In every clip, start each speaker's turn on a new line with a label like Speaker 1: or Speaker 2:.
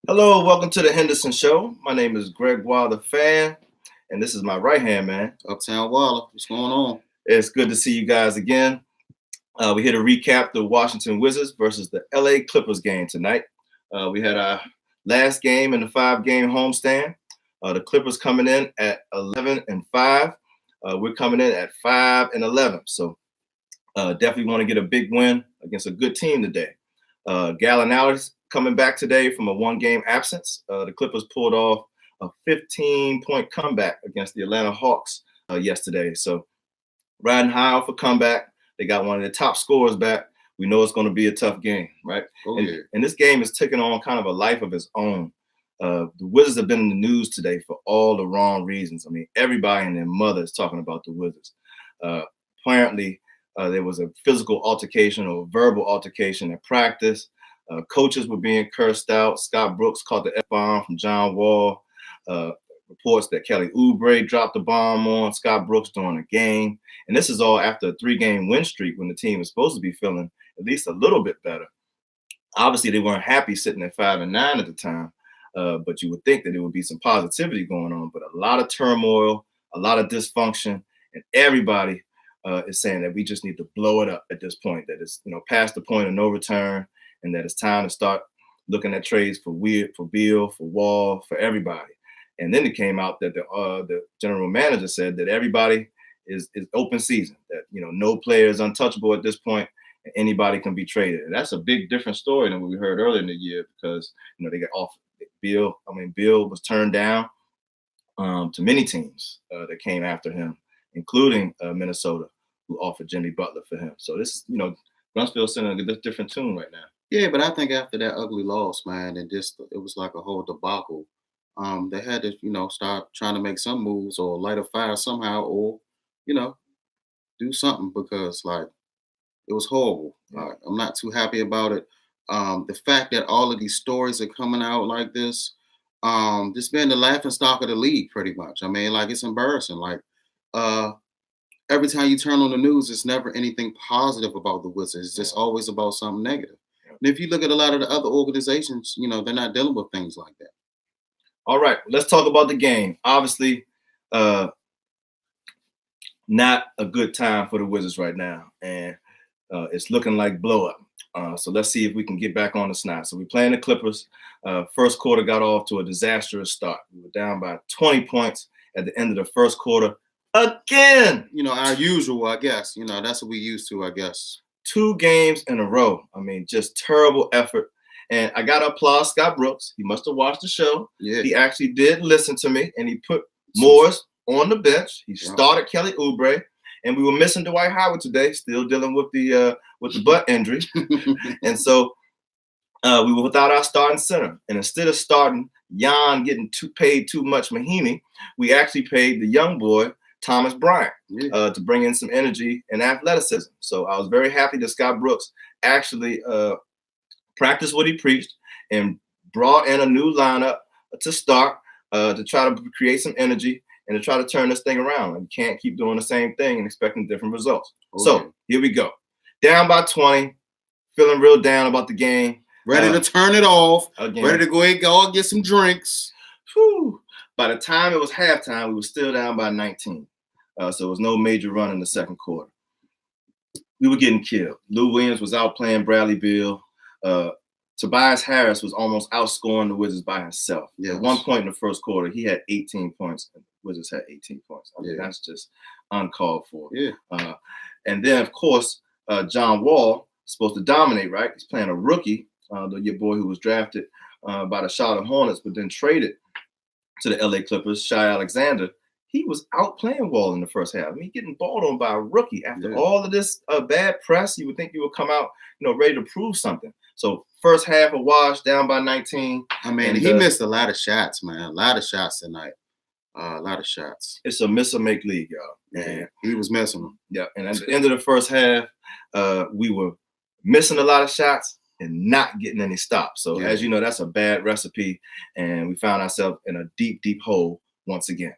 Speaker 1: Hello, welcome to the Henderson Show. My name is Gregory the fan, and this is my right hand man.
Speaker 2: Uptown Waller, what's going on?
Speaker 1: It's good to see you guys again. We're here to recap the Washington Wizards versus the LA Clippers game tonight. We had our last game in the 5-game homestand. The Clippers coming in at 11-5. We're coming in at 5-11. So definitely want to get a big win against a good team today. Gallinari's coming back today from a 1-game absence. The Clippers pulled off a 15-point comeback against the Atlanta Hawks yesterday. So riding high off a comeback. They got one of their top scorers back. We know it's going to be a tough game, right? And this game is taking on kind of a life of its own. The Wizards have been in the news today for all the wrong reasons. I mean, everybody and their mother is talking about the Wizards. Apparently, there was a physical altercation or verbal altercation at practice. Coaches were being cursed out. Scott Brooks caught the F-bomb from John Wall. Reports that Kelly Oubre dropped a bomb on Scott Brooks during a game. And this is all after a 3-game win streak when the team is supposed to be feeling at least a little bit better. Obviously, they weren't happy sitting at 5-9 at the time, but you would think that there would be some positivity going on. But a lot of turmoil, a lot of dysfunction, and everybody is saying that we just need to blow it up at this point, that it's past the point of no return, and that it's time to start looking at trades for Beal, for Wall, for everybody. And then it came out that the general manager said that everybody is open season, that no player is untouchable at this point, and anybody can be traded. And that's a big different story than what we heard earlier in the year, because they got off Beal. Beal was turned down to many teams that came after him, including Minnesota, who offered Jimmy Butler for him. So this Bruntsville sending a different tune right now.
Speaker 2: Yeah, but I think after that ugly loss, man, and it was like a whole debacle. They had to, start trying to make some moves or light a fire somehow, or, do something, because it was horrible.
Speaker 1: Yeah.
Speaker 2: I'm not too happy about it. The fact that all of these stories are coming out like this been the laughing stock of the league, pretty much. I mean, it's embarrassing. Every time you turn on the news, it's never anything positive about the Wizards. It's just always about something negative.
Speaker 1: Yeah.
Speaker 2: And if you look at a lot of the other organizations, they're not dealing with things like that.
Speaker 1: All right, let's talk about the game. Obviously, not a good time for the Wizards right now, and it's looking like blow up. So let's see if we can get back on the snide. So we're playing the Clippers. First quarter got off to a disastrous start. We were down by 20 points at the end of the first quarter. Again,
Speaker 2: our usual, I guess. That's what we used to, I guess.
Speaker 1: 2 games in a row. I mean, just terrible effort. And I got to applaud Scott Brooks. He must have watched the show.
Speaker 2: Yeah.
Speaker 1: He actually did listen to me, and he put Morris on the bench. He started Kelly Oubre, and we were missing Dwight Howard today, still dealing with the butt injury. And so we were without our starting center. And instead of starting Jan getting paid too much Mahimi, we actually paid the young boy, Thomas Bryant, to bring in some energy and athleticism. So I was very happy that Scott Brooks actually practiced what he preached and brought in a new lineup to start to try to create some energy and to try to turn this thing around. And you can't keep doing the same thing and expecting different results. Okay. So here we go. Down by 20, feeling real down about the game.
Speaker 2: Ready to turn it off.
Speaker 1: Again.
Speaker 2: Ready to go ahead and go and get some drinks.
Speaker 1: Whew. By the time it was halftime, we were still down by 19. So it was no major run in the second quarter. We were getting killed. Lou Williams was out playing Bradley Beal. Tobias Harris was almost outscoring the Wizards by himself.
Speaker 2: Yes.
Speaker 1: At one point in the first quarter, he had 18 points. And the Wizards had 18 points. I mean, that's just uncalled for.
Speaker 2: Yeah.
Speaker 1: And then, of course, John Wall is supposed to dominate, right? He's playing a rookie, your boy who was drafted by the Charlotte Hornets, but then traded to the LA Clippers, Shai Alexander. He was out playing Wall in the first half. I mean, getting balled on by a rookie after all of this bad press. You would think you would come out, ready to prove something. So first half a wash, down by 19.
Speaker 2: I mean, he missed a lot of shots, man. A lot of shots tonight. A lot of shots.
Speaker 1: It's a miss or make league, y'all.
Speaker 2: Yeah, he was missing them.
Speaker 1: Yeah, and at the end of the first half, we were missing a lot of shots and not getting any stops. So as you know, that's a bad recipe, and we found ourselves in a deep, deep hole once again.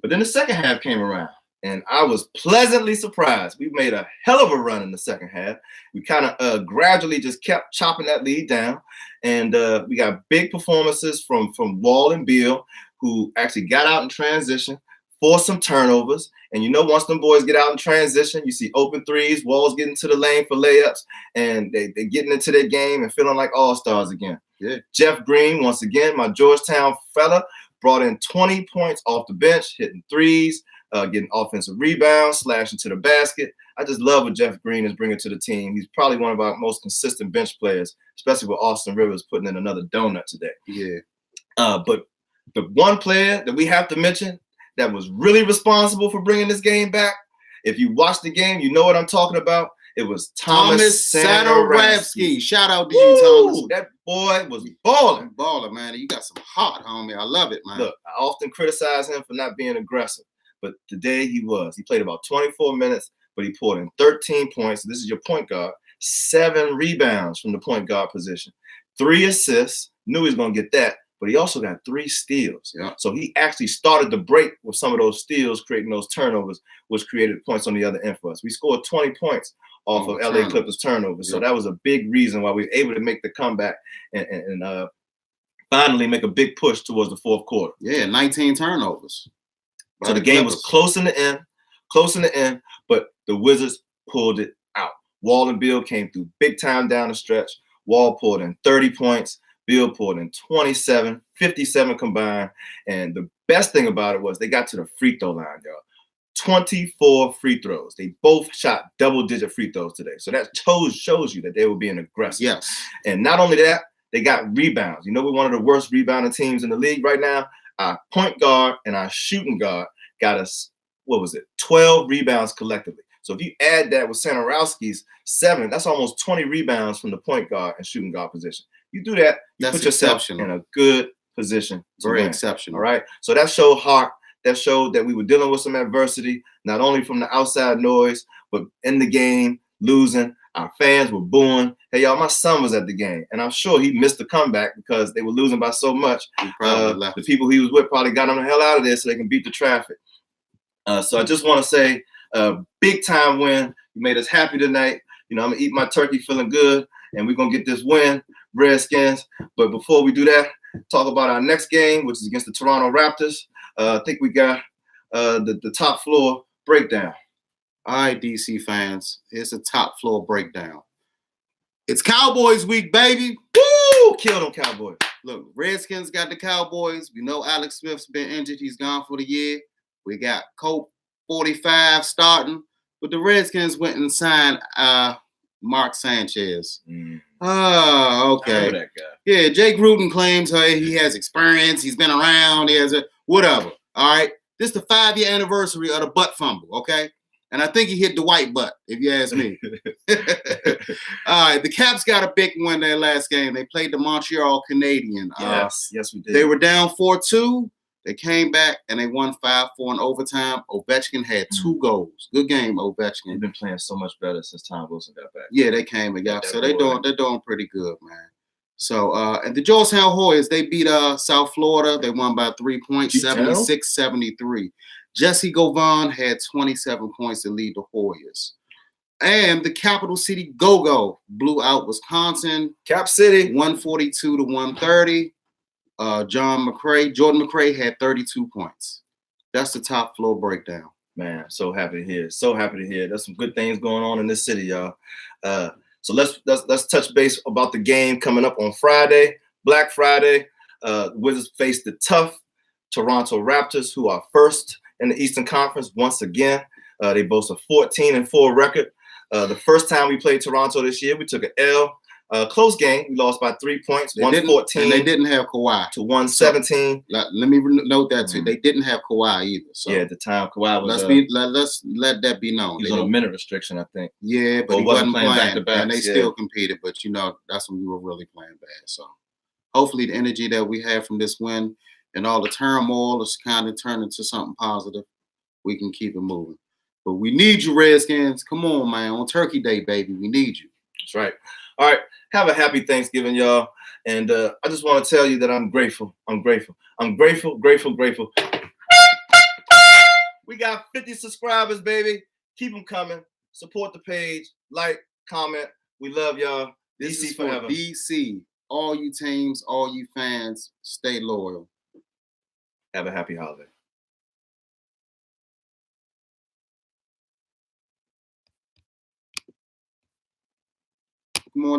Speaker 1: But then the second half came around, And I was pleasantly surprised. We made a hell of a run in the second half. We kind of gradually just kept chopping that lead down. And we got big performances from Wall and Beal, who actually got out in transition, forced some turnovers. And once them boys get out in transition, you see open threes, Wall's getting to the lane for layups, and they're getting into their game and feeling like all-stars again.
Speaker 2: Yeah.
Speaker 1: Jeff Green, once again, my Georgetown fella, brought in 20 points off the bench, hitting threes, getting offensive rebounds, slashing to the basket. I just love what Jeff Green is bringing to the team. He's probably one of our most consistent bench players, especially with Austin Rivers putting in another donut today.
Speaker 2: Yeah.
Speaker 1: But the one player that we have to mention that was really responsible for bringing this game back, if you watch the game, you know what I'm talking about. It was Thomas Satoransky.
Speaker 2: Shout out to you, Thomas.
Speaker 1: That boy was balling.
Speaker 2: Baller, man. You got some heart, homie. I love it, man.
Speaker 1: Look, I often criticize him for not being aggressive, but today he was. He played about 24 minutes, but he poured in 13 points. This is your point guard. 7 rebounds from the point guard position. 3 assists. Knew he was going to get that, but he also got 3 steals.
Speaker 2: Yeah.
Speaker 1: So he actually started the break with some of those steals, creating those turnovers, which created points on the other end for us. We scored 20 points off of LA Clippers turnovers. So that was a big reason why we were able to make the comeback and finally make a big push towards the fourth quarter.
Speaker 2: Yeah, 19 turnovers.
Speaker 1: So the game was close in the end, but the Wizards pulled it out. Wall and Beal came through big time down the stretch. Wall poured in 30 points. Beal poured in 27, 57 combined. And the best thing about it was they got to the free throw line, y'all. 24 free throws. They both shot double-digit free throws today. So that shows you that they were being aggressive.
Speaker 2: Yes.
Speaker 1: And not only that, they got rebounds. We're one of the worst rebounding teams in the league right now. Our point guard and our shooting guard got us, 12 rebounds collectively. So if you add that with Satoransky's 7, that's almost 20 rebounds from the point guard and shooting guard position. You do that, you put yourself in a good position.
Speaker 2: Very exceptional.
Speaker 1: All right. So that showed heart. That showed that we were dealing with some adversity, not only from the outside noise, but in the game, losing. Our fans were booing. Hey, y'all, my son was at the game, and I'm sure he missed the comeback because they were losing by so much. The people he was with probably got him the hell out of there so they can beat the traffic. So I just want to say, big time win. You made us happy tonight. I'm going to eat my turkey feeling good, and we're going to get this win, Redskins. But before we do that, talk about our next game, which is against the Toronto Raptors. I think we got the top floor breakdown.
Speaker 2: All right, DC fans, here's a top floor breakdown. It's Cowboys week, baby.
Speaker 1: Woo! Kill them Cowboys.
Speaker 2: Look, Redskins got the Cowboys. We know Alex Smith's been injured. He's gone for the year. We got Colt 45 starting. But the Redskins went and signed Mark Sanchez.
Speaker 1: Okay.
Speaker 2: I remember that guy. Yeah, Jake Gruden claims he has experience. He's been around. He has whatever. All right. This is the 5-year anniversary of the butt fumble, okay? And I think he hit the white butt, if you ask me. All right. The Caps got a big win their last game. They played the Montreal Canadiens.
Speaker 1: Yes, we did.
Speaker 2: They were down 4-2. They came back and they won 5-4 in overtime. Ovechkin had 2 goals. Good game, Ovechkin.
Speaker 1: They've been playing so much better since Tom Wilson got back.
Speaker 2: Yeah, they came and got. So they're doing pretty good, man. So and the Georgetown Hoyas, they beat South Florida. They won by 3 points, 76-73. Jesse Govan had 27 points to lead the Hoyas. And the Capital City Go-Go blew out Wisconsin.
Speaker 1: Cap City
Speaker 2: 142-130. Jordan McRae had 32 points. That's the top floor breakdown.
Speaker 1: Man, so happy to hear. So happy to hear. There's some good things going on in this city, y'all. So let's touch base about the game coming up on Friday, Black Friday. Wizards face the tough Toronto Raptors, who are first in the Eastern Conference once again. They boast a 14-4 record. The first time we played Toronto this year, we took an L. Close game. We lost by 3 points, 114.
Speaker 2: And they didn't have Kawhi.
Speaker 1: To 117.
Speaker 2: So, let me note that too. They didn't have Kawhi either. So
Speaker 1: yeah, at the time Kawhi was.
Speaker 2: Let's let that be known.
Speaker 1: He was on a minute restriction, I think.
Speaker 2: Yeah, but he wasn't playing
Speaker 1: back-to-back,
Speaker 2: and they still competed. But that's when we were really playing bad. So hopefully the energy that we had from this win and all the turmoil is kind of turned into something positive. We can keep it moving. But we need you, Redskins. Come on, man. On Turkey Day, baby. We need you.
Speaker 1: That's right. All right. Have a happy Thanksgiving, y'all. And I just want to tell you that I'm grateful. I'm grateful. We got 50 subscribers, baby. Keep them coming. Support the page. Like, comment. We love y'all.
Speaker 2: This
Speaker 1: DC
Speaker 2: is for
Speaker 1: forever.
Speaker 2: DC. All you teams, all you fans, stay loyal.
Speaker 1: Have a happy holiday.
Speaker 2: Come on.